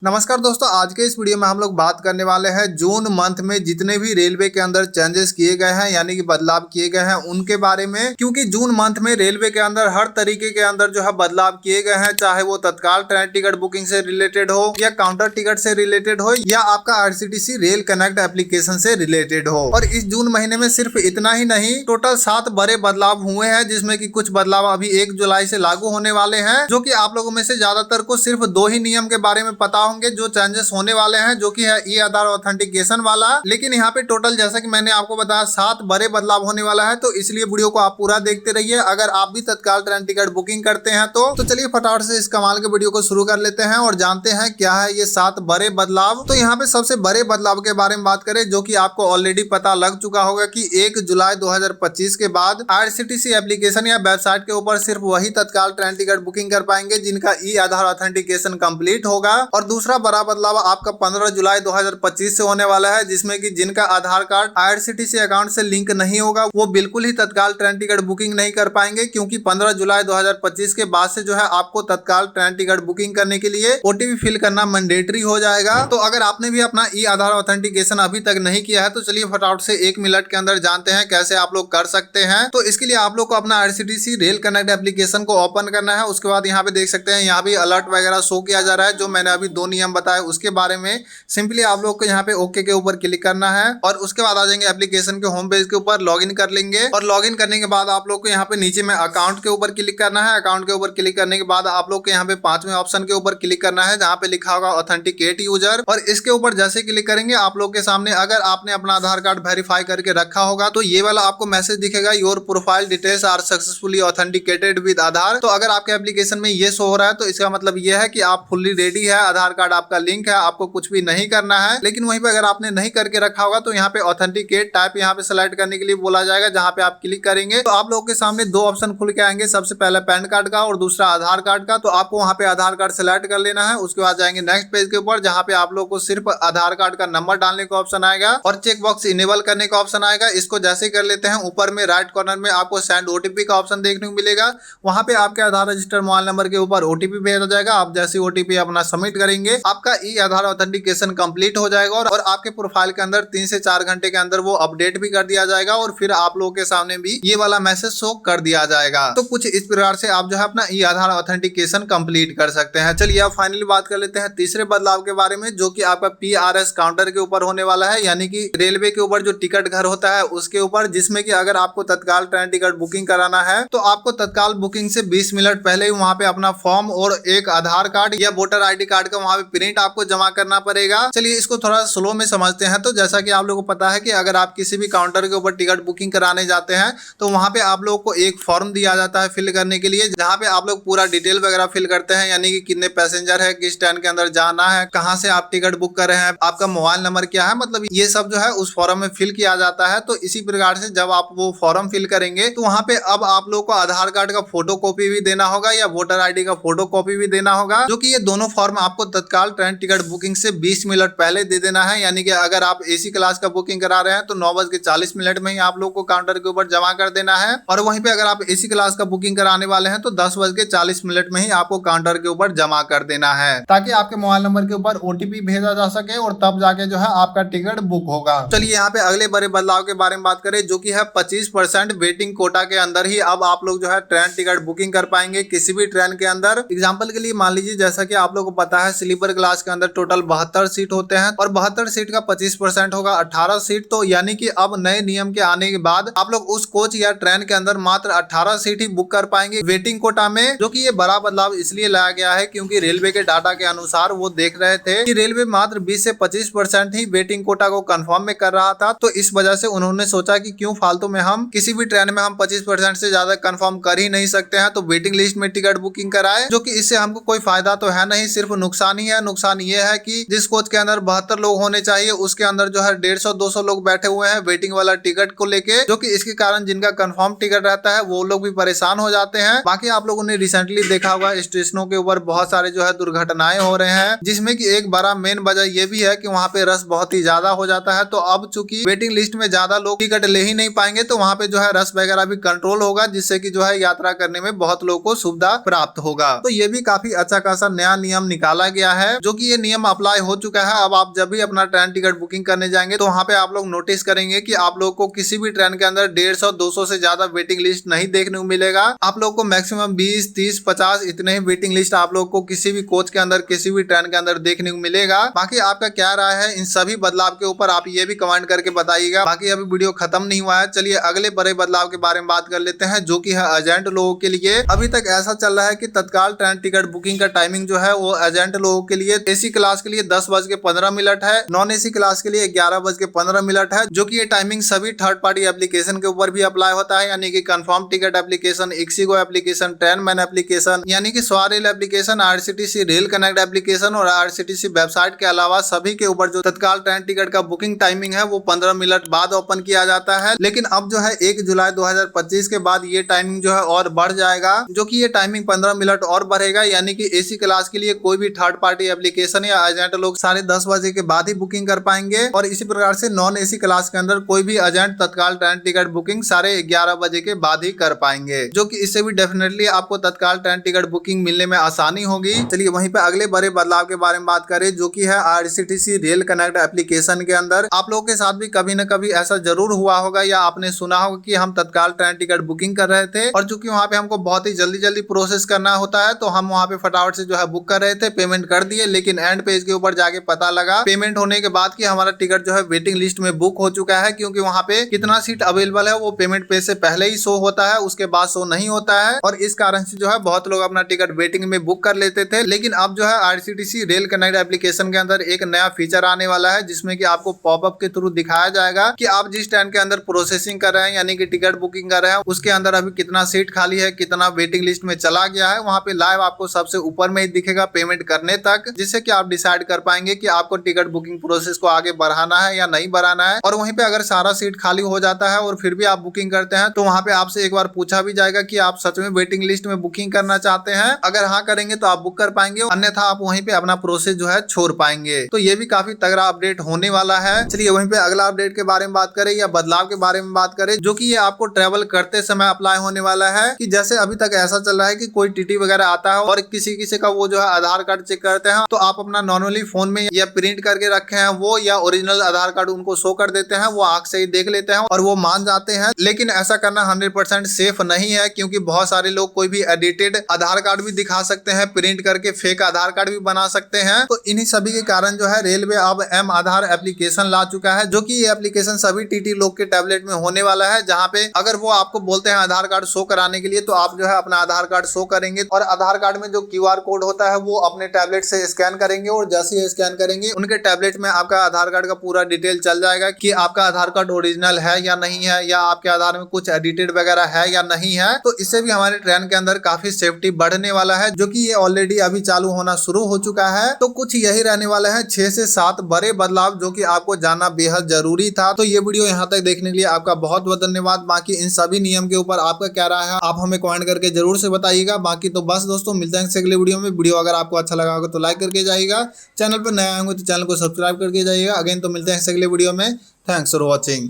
नमस्कार दोस्तों, आज के इस वीडियो में हम लोग बात करने वाले हैं जून मंथ में जितने भी रेलवे के अंदर चेंजेस किए गए हैं यानी कि बदलाव किए गए हैं उनके बारे में। क्योंकि जून मंथ में रेलवे के अंदर हर तरीके के अंदर जो है बदलाव किए गए हैं, चाहे वो तत्काल ट्रेन टिकट बुकिंग से रिलेटेड हो या काउंटर टिकट से रिलेटेड हो या आपका आरसीटीसी रेल कनेक्ट एप्लीकेशन से रिलेटेड हो। और इस जून महीने में सिर्फ इतना ही नहीं, टोटल 7 बड़े बदलाव हुए हैं, जिसमें कि कुछ बदलाव अभी 1 जुलाई से लागू होने वाले हैं, जो कि आप लोगों में से ज्यादातर को सिर्फ 2 ही नियम के बारे में पता होंगे जो चेंजेस होने वाले हैं, जो कि है ई आधार ऑथेंटिकेशन वाला। लेकिन यहाँ पे टोटल जैसा कि मैंने आपको बताया 7 बड़े बदलाव होने वाला है, तो इसलिए वीडियो को आप पूरा देखते रहिए। अगर आप भी तत्काल ट्रेन टिकट बुकिंग करते हैं तो चलिए फटाफट से इस कमाल के वीडियो को शुरू कर लेते हैं और जानते हैं क्या है ये 7 बड़े बदलाव। तो यहाँ पे सबसे बड़े बदलाव के बारे में बात करें, जो कि आपको ऑलरेडी पता लग चुका होगा कि 1 जुलाई 2025 के बाद आरसीटीसी एप्लीकेशन या वेबसाइट के ऊपर सिर्फ वही तत्काल ट्रेन टिकट बुकिंग कर पाएंगे जिनका ई आधार ऑथेंटिकेशन कंप्लीट होगा। और दूसरा बड़ा बदलाव आपका 15 जुलाई 2025 से होने वाला है, जिसमें कि जिनका आधार कार्ड आईआरसीटीसी अकाउंट से लिंक नहीं होगा वो बिल्कुल ही तत्काल ट्रेन टिकट बुकिंग नहीं कर पाएंगे, क्योंकि 15 जुलाई 2025 के बाद से जो है आपको तत्काल ट्रेन टिकट बुकिंग करने के लिए ओटीपी फिल करना मैंडेटरी हो जाएगा। तो अगर आपने भी अपना ई आधार ऑथेंटिकेशन अभी तक नहीं किया है तो चलिए फटाफट से 1 मिनट के अंदर जानते हैं कैसे आप लोग कर सकते हैं। तो इसके लिए आप लोग को अपना आईआरसीटीसी रेल कनेक्ट एप्लीकेशन को ओपन करना है। उसके बाद यहाँ पे देख सकते हैं, यहाँ भी अलर्ट वगैरह शो किया जा रहा है, जो मैंने अभी 2 नियम बताए उसके बारे में। सिंपली आप लोग को यहाँ पे ओके के ऊपर क्लिक करना है और उसके बाद आ जाएंगे एप्लीकेशन के होम पेज के ऊपर, लॉगिन कर लेंगे। और लॉगिन करने के बाद आप लोग को यहाँ पे नीचे में अकाउंट के ऊपर क्लिक करना है। अकाउंट के ऊपर क्लिक करने के बाद आप लोग को यहाँ पे 5वें ऑप्शन के ऊपर क्लिक करना है, जहाँ पे लिखा होगा ऑथेंटिकेट यूजर। और इसके ऊपर जैसे क्लिक करेंगे आप लोग के सामने, अगर आपने अपना आधार कार्ड वेरीफाई करके रखा होगा तो ये वाला आपको मैसेज दिखेगा, your profile details are successfully authenticated with Aadhaar. तो अगर आपके एप्लीकेशन में ये शो हो रहा है तो इसका मतलब ये है कि आप फुल्ली रेडी है, आधार कार्ड आपका लिंक है, आपको कुछ भी नहीं करना है। लेकिन वहीं पे अगर आपने नहीं करके रखा होगा तो यहाँ पे ऑथेंटिकेट टाइप यहाँ पे सेलेक्ट करने के लिए बोला जाएगा, जहाँ पे आप क्लिक करेंगे तो आप लोगों के सामने 2 ऑप्शन खुल के आएंगे, सबसे पहले पैन कार्ड का और दूसरा आधार कार्ड का। तो आपको वहाँ पे आधार कार्ड सेलेक्ट कर लेना है। उसके बाद जाएंगे नेक्स्ट पेज के ऊपर, जहाँ पे आप लोग को सिर्फ आधार कार्ड का नंबर डालने का ऑप्शन आएगा और चेक बॉक्स इनेबल करने का ऑप्शन आएगा। इसको जैसे कर लेते हैं, ऊपर में राइट कॉर्नर में आपको सेंड ओटीपी का ऑप्शन देखने को मिलेगा। वहाँ पे आपके आधार रजिस्टर मोबाइल नंबर के ऊपर ओटीपी भेजा जाएगा। आप जैसे ओटीपी अपना सबमिट करेंगे आपका ई आधार ऑथेंटिकेशन कंप्लीट हो जाएगा और आपके प्रोफाइल के अंदर 3 से 4 घंटे के अंदर वो अपडेट भी कर दिया जाएगा और फिर आप लोगों के सामने भी ये वाला मैसेज शो कर दिया जाएगा। तो कुछ इस प्रकार से आप जो है अपना ई आधार ऑथेंटिकेशन कंप्लीट कर सकते हैं। चलिए अब फाइनली बात कर लेते हैं तीसरे बदलाव के बारे में, जो कि आपका पीआरएस काउंटर के ऊपर होने वाला है, यानी कि रेलवे के ऊपर जो टिकट घर होता है उसके ऊपर, जिसमें कि अगर आपको तत्काल ट्रेन टिकट बुकिंग कराना है तो आपको तत्काल बुकिंग से 20 मिनट पहले ही वहाँ पे अपना फॉर्म और एक आधार कार्ड या वोटर आईडी कार्ड का वहाँ पे प्रिंट आपको जमा करना पड़ेगा। चलिए इसको थोड़ा स्लो में समझते हैं। तो जैसा कि आप लोगों को पता है कि अगर आप किसी भी काउंटर के ऊपर टिकट बुकिंग कराने जाते हैं तो वहाँ पे आप लोगों को एक फॉर्म दिया जाता है फिल करने के लिए, जहाँ पे आप लोग पूरा डिटेल वगैरह फिल करते हैं, यानी कि कितने पैसेंजर है, किस ट्रेन के अंदर जाना है, कहाँ से आप टिकट बुक कर रहे हैं, आपका मोबाइल नंबर क्या है, मतलब ये सब जो है उस फॉर्म में फिल किया जाता है। तो इसी प्रकार से जब आप वो फॉर्म फिल करेंगे तो वहाँ पे अब आप लोग को आधार कार्ड का फोटो कॉपी भी देना होगा या वोटर आईडी का फोटो कॉपी भी देना होगा, जो कि ये दोनों फॉर्म आपको तत्काल ट्रेन टिकट बुकिंग से 20 मिनट पहले दे देना है। यानी कि अगर आप एसी क्लास का बुकिंग करा रहे हैं तो 9:40 में ही आप लोग को काउंटर के ऊपर जमा कर देना है, और वहीं पे अगर आप एसी क्लास का बुकिंग कराने वाले हैं तो 10:40 में ही आपको काउंटर के ऊपर जमा कर देना है, ताकि आपके मोबाइल नंबर के ऊपर ओटीपी भेजा जा सके और तब जाके जो है आपका टिकट बुक होगा। चलिए यहाँ पे अगले बड़े बदलाव के बारे में बात करें, जो कि है 25% वेटिंग कोटा के अंदर ही अब आप लोग जो है ट्रेन टिकट बुकिंग कर पाएंगे किसी भी ट्रेन के अंदर। एग्जाम्पल के लिए मान लीजिए, जैसा कि आप लोग को पता है स्लीपर क्लास के अंदर टोटल 72 सीट होते हैं और 72 सीट का 25% होगा 18 सीट। तो यानी कि अब नए नियम के आने के बाद आप लोग उस कोच या ट्रेन के अंदर मात्र 18 सीट ही बुक कर पाएंगे वेटिंग कोटा में, जो कि ये बड़ा बदलाव इसलिए लाया गया है क्योंकि रेलवे के डाटा के अनुसार वो देख रहे थे कि रेलवे मात्र 20 से 25% ही वेटिंग कोटा को कंफर्म में कर रहा था। तो इस वजह से उन्होंने सोचा कि क्यों फालतू में हम किसी भी ट्रेन में हम 25% से ज्यादा कंफर्म कर ही नहीं सकते हैं, तो वेटिंग लिस्ट में टिकट बुकिंग कराए, जो कि इससे हमको कोई फायदा तो है नहीं, सिर्फ नुकसान ही है। नुकसान ये है कि जिस कोच के अंदर 72 लोग होने चाहिए उसके अंदर जो है 150-200 लोग बैठे हुए हैं वेटिंग वाला टिकट को लेके, जो कि इसके कारण जिनका कंफर्म टिकट रहता है वो लोग भी परेशान हो जाते हैं। बाकी आप लोगों ने रिसेंटली देखा होगा स्टेशनों के ऊपर बहुत सारे जो है दुर्घटनाएं हो रहे हैं, जिसमें कि एक बड़ा मेन वजह ये भी है कि वहाँ पे रश बहुत ही ज्यादा हो जाता है। तो अब चूंकि वेटिंग लिस्ट में ज्यादा लोग टिकट ले ही नहीं पाएंगे तो वहाँ पे जो है रश वगैरह भी कंट्रोल होगा, जिससे कि जो है यात्रा करने में बहुत लोगों को सुविधा प्राप्त होगा। तो ये भी काफी अच्छा खासा नया नियम निकाला गया गया है, जो कि ये नियम अप्लाई हो चुका है। अब आप जब भी अपना ट्रेन टिकट बुकिंग करने जाएंगे तो वहाँ पे आप लोग नोटिस करेंगे कि आप लोग को किसी भी ट्रेन के अंदर 150-200 से ज्यादा वेटिंग लिस्ट नहीं देखने को मिलेगा। आप लोग को मैक्सिमम 20, 30, 50 इतने ही वेटिंग लिस्ट आप लोग को किसी भी कोच के अंदर, किसी भी ट्रेन के अंदर देखने को मिलेगा। बाकी आपका क्या राय है इन सभी बदलाव के ऊपर, आप ये भी कमेंट करके बताइएगा। बाकी अभी वीडियो खत्म नहीं हुआ है, चलिए अगले बड़े बदलाव के बारे में बात कर लेते हैं, जो कि है एजेंट लोगों के लिए। अभी तक ऐसा चल रहा है कि तत्काल ट्रेन टिकट बुकिंग का टाइमिंग जो है वो एजेंट लोगों के लिए एसी क्लास के लिए 10:15 है, नॉन एसी क्लास के लिए 11:15 है, जो कि ये टाइमिंग सभी थर्ड पार्टी एप्लीकेशन के ऊपर भी अप्लाई होता है, यानी कि confirm ticket application, ixigo application, train man application, यानी कि स्वारेल application, RCTC rail connect application और आरसीटीसी वेबसाइट के अलावा सभी के ऊपर जो तत्काल ट्रेन टिकट का बुकिंग टाइमिंग है वो 15 मिनट बाद ओपन किया जाता है। लेकिन अब जो है 1 जुलाई 2025 के बाद ये टाइमिंग जो है और बढ़ जाएगा, जो कि ये टाइमिंग 15 मिनट और बढ़ेगा, यानी कि एसी क्लास के लिए कोई भी थर्ड पार्टी एप्लीकेशन या एजेंट लोग 10:30 बजे के बाद ही बुकिंग कर पाएंगे। और इसी प्रकार से नॉन एसी क्लास के अंदर कोई भी एजेंट तत्काल ट्रेन टिकट बुकिंग 11:30 बजे के बाद ही कर पाएंगे, जो कि इससे भी डेफिनेटली आपको तत्काल ट्रेन टिकट बुकिंग मिलने में आसानी होगी। चलिए वहीं पे अगले बड़े बदलाव के बारे में बात करें, जो कि है आरसीटीसी रेल कनेक्ट एप्लीकेशन के अंदर। आप लोगों के साथ भी कभी न कभी ऐसा जरूर हुआ होगा या आपने सुना होगा कि हम तत्काल ट्रेन टिकट बुकिंग कर रहे थे और चूंकि वहां पे हमको बहुत ही जल्दी प्रोसेस करना होता है तो हम वहां पे फटाफट से जो है बुक कर रहे थे, पेमेंट कर दिए, लेकिन एंड पेज के ऊपर जाके पता लगा पेमेंट होने के बाद कि हमारा टिकट जो है वेटिंग लिस्ट में बुक हो चुका है, क्योंकि वहां पे कितना सीट अवेलेबल है वो पेमेंट पेज से पहले ही शो होता है, उसके बाद शो नहीं होता है। और इस कारण से जो है बहुत लोग अपना टिकट वेटिंग में बुक कर लेते थे। लेकिन अब जो है आरसीटीसी रेल कनेक्ट एप्लीकेशन के अंदर एक नया फीचर आने वाला है, जिसमें कि आपको पॉपअप के थ्रू दिखाया जाएगा कि आप जिस ट्रेन के अंदर प्रोसेसिंग कर रहे हैं, यानी कि टिकट बुकिंग कर रहे हैं, उसके अंदर अभी कितना सीट खाली है, कितना वेटिंग लिस्ट में चला गया है। वहां पे लाइव आपको सबसे ऊपर में ही दिखेगा पेमेंट करने तक, जिससे कि आप डिसाइड कर पाएंगे कि आपको टिकट बुकिंग प्रोसेस को आगे बढ़ाना है या नहीं बढ़ाना है। और वहीं पे अगर सारा सीट खाली हो जाता है और फिर भी आप बुकिंग करते हैं तो वहां पे आपसे एक बार पूछा भी जाएगा कि आप सच में वेटिंग लिस्ट में बुकिंग करना चाहते हैं। अगर हाँ करेंगे तो आप बुक कर पाएंगे, अन्यथा आप वहीं पे अपना प्रोसेस जो है छोड़ पाएंगे। तो ये भी काफी तगड़ा अपडेट होने वाला है। चलिए वहीं पे अगला अपडेट के बारे में बात करें या बदलाव के बारे में बात करें, जो कि ये आपको ट्रेवल करते समय अप्लाई होने वाला है। कि जैसे अभी तक ऐसा चल रहा है कि कोई टीटी वगैरह आता है और किसी का वो जो है आधार कार्ड चेक करते हैं, तो आप अपना नॉर्मली फोन में या प्रिंट करके रखे हैं वो या ओरिजिनल आधार कार्ड उनको शो कर देते हैं, वो आंख से ही देख लेते हैं और वो मान जाते हैं। लेकिन ऐसा करना 100% सेफ नहीं है, क्योंकि बहुत सारे लोग कोई भी एडिटेड आधार कार्ड भी दिखा सकते हैं, प्रिंट करके फेक आधार कार्ड भी बना सकते हैं। तो इन्हीं सभी के कारण जो है रेलवे अब एम आधार एप्लीकेशन ला चुका है, जो कि ये एप्लीकेशन सभी टीटी लोग के टैबलेट में होने वाला है, जहाँ पे अगर वो आपको बोलते हैं आधार कार्ड शो कराने के लिए तो आप जो है अपना आधार कार्ड शो करेंगे और आधार कार्ड में जो क्यूआर कोड होता है वो अपने टैबलेट से स्कैन करेंगे और जैसे ही स्कैन करेंगे उनके टैबलेट में आपका आधार कार्ड का पूरा डिटेल चल जाएगा कि आपका आधार कार्ड ओरिजिनल है या नहीं है, या आपके आधार में कुछ एडिटेड वगैरह है या नहीं है। तो इससे भी हमारे ट्रेन के अंदर काफी सेफ्टी बढ़ने वाला है, जो कि ये ऑलरेडी अभी चालू होना शुरू हो चुका है। तो कुछ यही रहने वाला है 6 से 7 बड़े बदलाव, जो कि आपको जानना बेहद जरूरी था। तो ये वीडियो यहाँ तक देखने के लिए आपका बहुत बहुत धन्यवाद। बाकी इन सभी नियम के ऊपर आपका क्या राय है आप हमें कमेंट करके जरूर से बताइएगा। बाकी तो बस दोस्तों मिलते हैं अगले वीडियो में। वीडियो अगर आपको अच्छा लगा होगा तो लाइक करके जाइएगा, चैनल पर नया होंगे तो चैनल को सब्सक्राइब करके जाइएगा। अगेन तो मिलते हैं अगले वीडियो में। Thanks for watching.